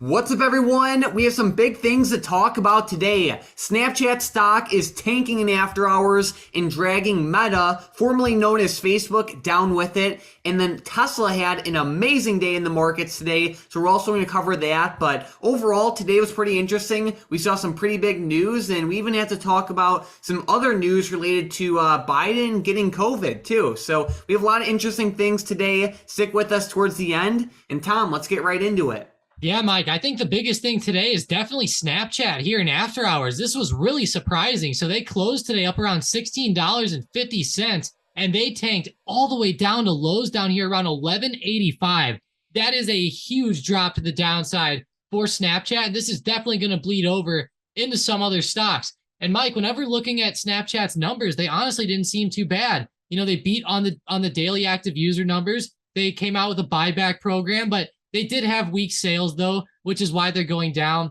What's up, everyone? We have some big things to talk about today. Snapchat stock is tanking in after hours and dragging Meta, formerly known as Facebook, down with it. And then Tesla had an amazing day in the markets today, so we're also going to cover that. But overall, today was pretty interesting. We saw some pretty big news, and we even had to talk about some other news related to Biden getting COVID, too. So we have a lot of interesting things today. Stick with us towards the end. And Tom, let's get right into it. Yeah, Mike, I think the biggest thing today is definitely Snapchat here in after hours. This was really surprising. So they closed today up around $16.50 and they tanked all the way down to lows down here around 11.85. That is a huge drop to the downside for Snapchat. This is definitely going to bleed over into some other stocks. And Mike, whenever looking at Snapchat's numbers, they honestly didn't seem too bad. You know, they beat on the daily active user numbers. They came out with a buyback program, but they did have weak sales, though, which is why they're going down.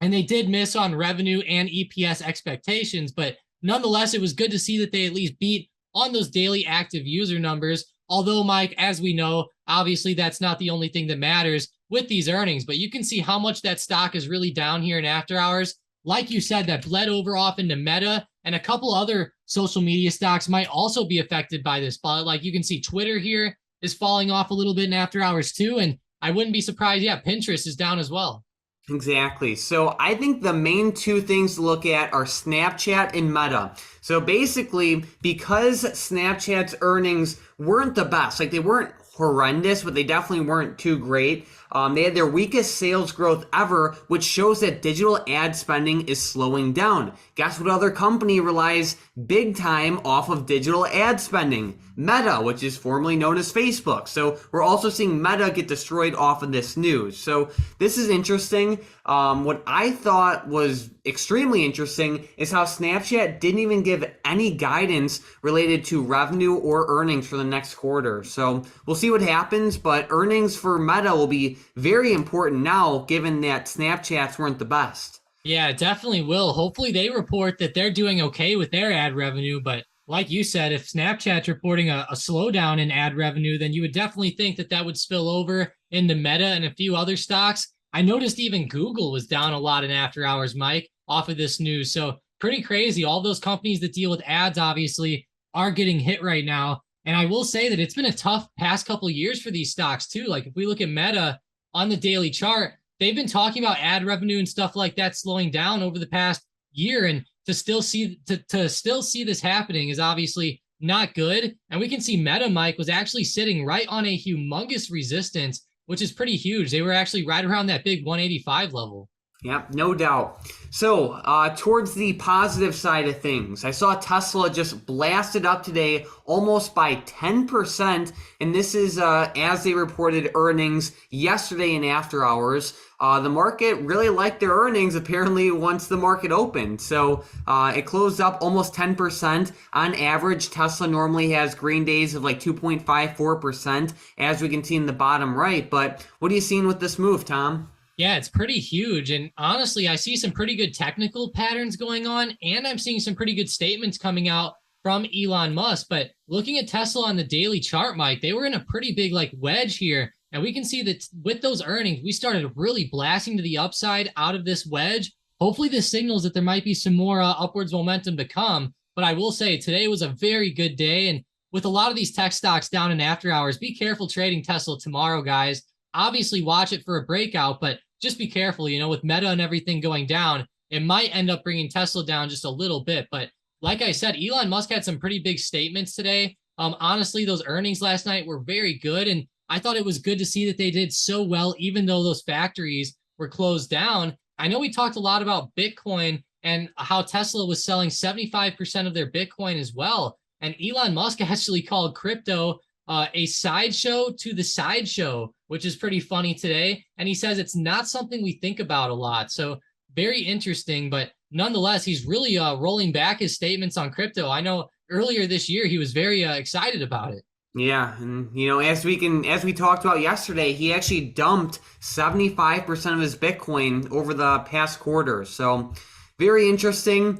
And they did miss on revenue and EPS expectations. But nonetheless, it was good to see that they at least beat on those daily active user numbers. Although, Mike, as we know, obviously that's not the only thing that matters with these earnings. But you can see how much that stock is really down here in after hours. Like you said, that bled over off into Meta, and a couple other social media stocks might also be affected by this. But like you can see, Twitter here is falling off a little bit in after hours, too. And I wouldn't be surprised. Yeah, Pinterest is down as well. Exactly. So I think the main two things to look at are Snapchat and Meta. So basically, because Snapchat's earnings weren't the best, like they weren't horrendous, but they definitely weren't too great. They had their weakest sales growth ever, which shows that digital ad spending is slowing down. Guess what other company relies big time off of digital ad spending? Meta, which is formerly known as Facebook. So we're also seeing Meta get destroyed off of this news. So this is interesting. What I thought was extremely interesting is how Snapchat didn't even give any guidance related to revenue or earnings for the next quarter. So we'll see what happens, but earnings for Meta will be very important now, given that Snapchats weren't the best. Yeah, it definitely will. Hopefully they report that they're doing okay with their ad revenue. But like you said, if Snapchat's reporting a slowdown in ad revenue, then you would definitely think that that would spill over into Meta and a few other stocks. I noticed even Google was down a lot in after hours, Mike, off of this news. So pretty crazy. All those companies that deal with ads obviously are getting hit right now. And I will say that it's been a tough past couple of years for these stocks too. Like if we look at Meta on the daily chart, they've been talking about ad revenue and stuff like that slowing down over the past year. And to still see this happening is obviously not good. And we can see Meta, Mike, was actually sitting right on a humongous resistance, which is pretty huge. They were actually right around that big 185 level. Yep, no doubt. So, towards the positive side of things, I saw Tesla just blasted up today almost by 10%, and this is as they reported earnings yesterday in after hours. The market really liked their earnings, apparently, once the market opened. So, it closed up almost 10%. On average, Tesla normally has green days of like 2.54%, as we can see in the bottom right. But what are you seeing with this move, Tom? Yeah, it's pretty huge. And honestly, I see some pretty good technical patterns going on, and I'm seeing some pretty good statements coming out from Elon Musk. But looking at Tesla on the daily chart, Mike, they were in a pretty big like wedge here. And we can see that with those earnings, we started really blasting to the upside out of this wedge. Hopefully this signals that there might be some more upwards momentum to come. But I will say today was a very good day. And with a lot of these tech stocks down in after hours, be careful trading Tesla tomorrow, guys. Obviously watch it for a breakout, but just be careful, you know, with Meta and everything going down, it might end up bringing Tesla down just a little bit. But like I said, Elon Musk had some pretty big statements today. Honestly, those earnings last night were very good. And I thought it was good to see that they did so well, even though those factories were closed down. I know we talked a lot about Bitcoin and how Tesla was selling 75% of their Bitcoin as well. And Elon Musk actually called crypto a sideshow to the sideshow, which is pretty funny today. And he says it's not something we think about a lot. So very interesting, but nonetheless, he's really rolling back his statements on crypto. I know earlier this year, he was very excited about it. Yeah, and you know, as we talked about yesterday, he actually dumped 75% of his Bitcoin over the past quarter. So Very interesting.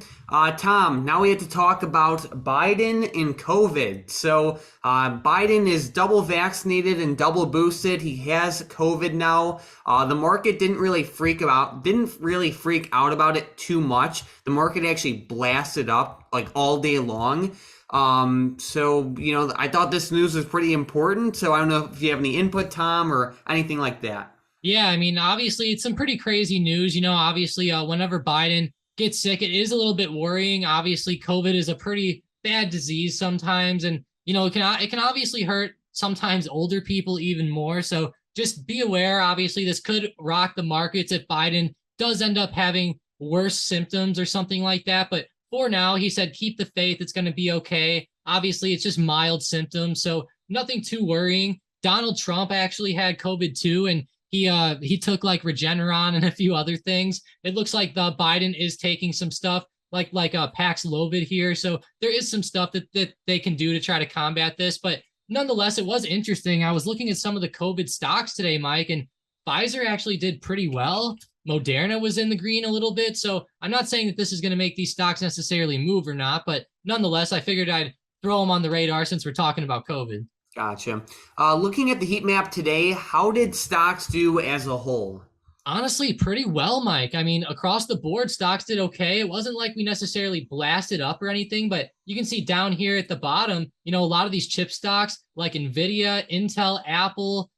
Tom, now we have to talk about Biden and COVID. So, Biden is double vaccinated and double boosted. He has COVID now. The market didn't really freak out about it too much. The market actually blasted up like all day long. I thought this news was pretty important. So I don't know if you have any input, Tom, or anything like that. Yeah, I mean, obviously, it's some pretty crazy news. Obviously, whenever Biden gets sick, it is a little bit worrying. Obviously, COVID is a pretty bad disease sometimes, and it can obviously hurt sometimes older people even more. So just be aware. Obviously, this could rock the markets if Biden does end up having worse symptoms or something like that. But for now, he said keep the faith. It's going to be okay. Obviously, it's just mild symptoms, so nothing too worrying. Donald Trump actually had COVID too, and he took like Regeneron and a few other things. It looks like the Biden is taking some stuff like Paxlovid here. So there is some stuff that they can do to try to combat this. But nonetheless, it was interesting. I was looking at some of the COVID stocks today, Mike, and Pfizer actually did pretty well. Moderna was in the green a little bit. So I'm not saying that this is going to make these stocks necessarily move or not, but nonetheless, I figured I'd throw them on the radar since we're talking about COVID. Gotcha. Looking at the heat map today, how did stocks do as a whole? Honestly, pretty well, Mike. I mean, across the board, stocks did okay. It wasn't like we necessarily blasted up or anything, but you can see down here at the bottom, a lot of these chip stocks like Nvidia, Intel, Apple,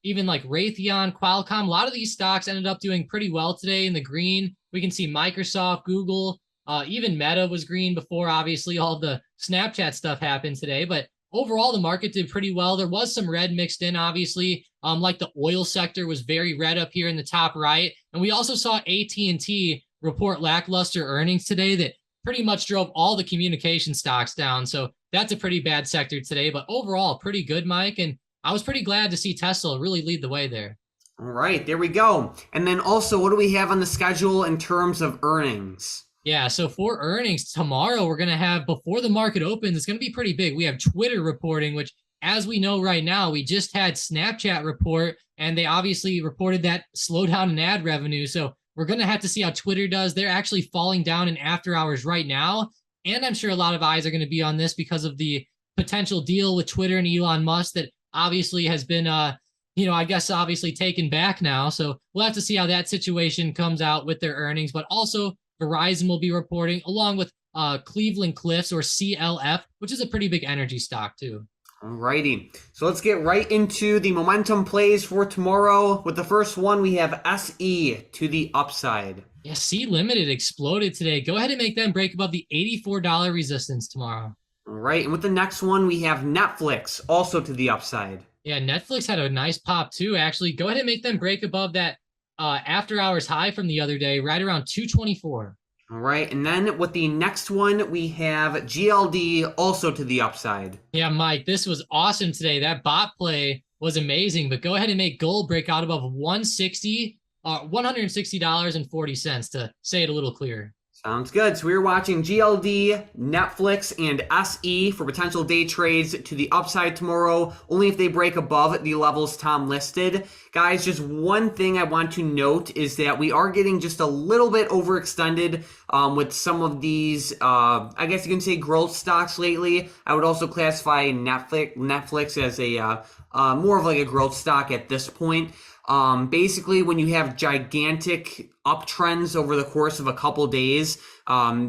even like Raytheon, Qualcomm, a lot of these stocks ended up doing pretty well today in the green. We can see Microsoft, Google, even Meta was green before obviously all the Snapchat stuff happened today, but overall, the market did pretty well. There was some red mixed in, obviously. Like the oil sector was very red up here in the top right. And we also saw AT&T report lackluster earnings today that pretty much drove all the communication stocks down. So that's a pretty bad sector today. But overall, pretty good, Mike. And I was pretty glad to see Tesla really lead the way there. All right, there we go. And then also, what do we have on the schedule in terms of earnings? Yeah, so for earnings tomorrow, we're going to have before the market opens, it's going to be pretty big. We have Twitter reporting, which as we know right now, we just had Snapchat report, and they obviously reported that slowdown in ad revenue. So we're going to have to see how Twitter does. They're actually falling down in after hours right now. And I'm sure a lot of eyes are going to be on this because of the potential deal with Twitter and Elon Musk that obviously has been, I guess obviously taken back now. So we'll have to see how that situation comes out with their earnings, but also Verizon will be reporting along with Cleveland Cliffs or CLF, which is a pretty big energy stock too. Alrighty, so let's get right into the momentum plays for tomorrow. With the first one, we have SE to the upside. Yeah, C Limited exploded today. Go ahead and make them break above the $84 resistance tomorrow. All right, and with the next one, we have Netflix also to the upside. Yeah, Netflix had a nice pop too, actually. Go ahead and make them break above that after hours high from the other day, right around 224. All right, and then with the next one, we have GLD also to the upside. Yeah, Mike, this was awesome today. That bot play was amazing, but go ahead and make gold break out above $160.40 to say it a little clearer. Sounds good. So we're watching GLD, Netflix, and SE for potential day trades to the upside tomorrow, only if they break above the levels Tom listed. Guys, just one thing I want to note is that we are getting just a little bit overextended with some of these, I guess you can say growth stocks lately. I would also classify Netflix as a more of like a growth stock at this point. Basically, when you have gigantic uptrends over the course of a couple days,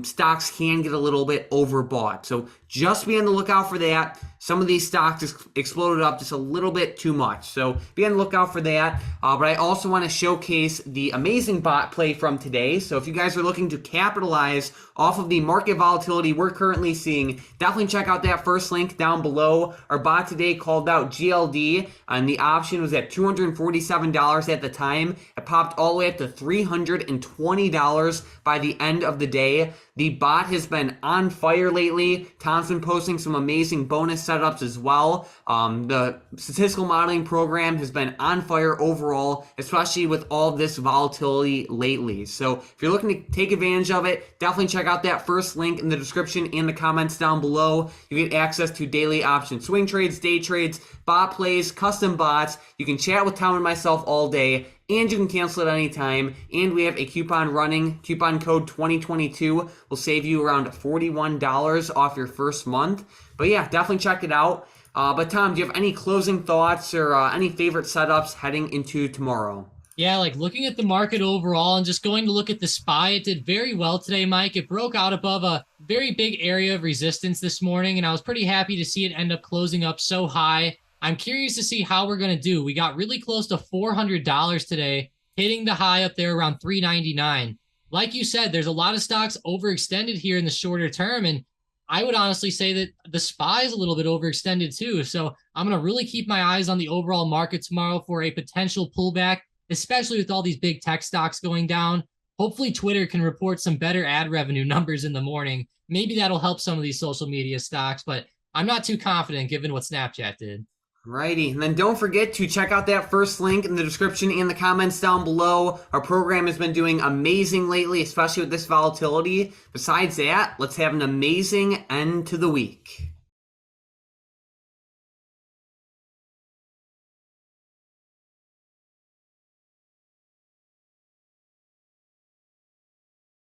stocks can get a little bit overbought. So just be on the lookout for that. Some of these stocks exploded up just a little bit too much. So be on the lookout for that. But I also want to showcase the amazing bot play from today. So if you guys are looking to capitalize off of the market volatility we're currently seeing, definitely check out that first link down below. Our bot today called out GLD, and the option was at $247 at the time. It popped all the way up to $320 by the end of the day. The bot has been on fire lately. Tom's been posting some amazing bonus setups as well. The statistical modeling program has been on fire overall, especially with all this volatility lately. So if you're looking to take advantage of it, definitely check out that first link in the description and the comments down below. You get access to daily option swing trades, day trades, bot plays, custom bots. You can chat with Tom and myself all day. and you can cancel it anytime. And we have a coupon running. Coupon code 2022 will save you around $41 off your first month. But yeah, definitely check it out. But Tom, do you have any closing thoughts or any favorite setups heading into tomorrow? Yeah, like looking at the market overall and just going to look at the SPY, it did very well today, Mike. It broke out above a very big area of resistance this morning, and I was pretty happy to see it end up closing up so high. I'm curious to see how we're going to do. We got really close to $400 today, hitting the high up there around 399. Like you said, there's a lot of stocks overextended here in the shorter term, and I would honestly say that the SPY is a little bit overextended too. So I'm going to really keep my eyes on the overall market tomorrow for a potential pullback, especially with all these big tech stocks going down. Hopefully Twitter can report some better ad revenue numbers in the morning. Maybe that'll help some of these social media stocks, but I'm not too confident given what Snapchat did. Righty, and then don't forget to check out that first link in the description and the comments down below. Our program has been doing amazing lately, especially with this volatility. Besides that, let's have an amazing end to the week.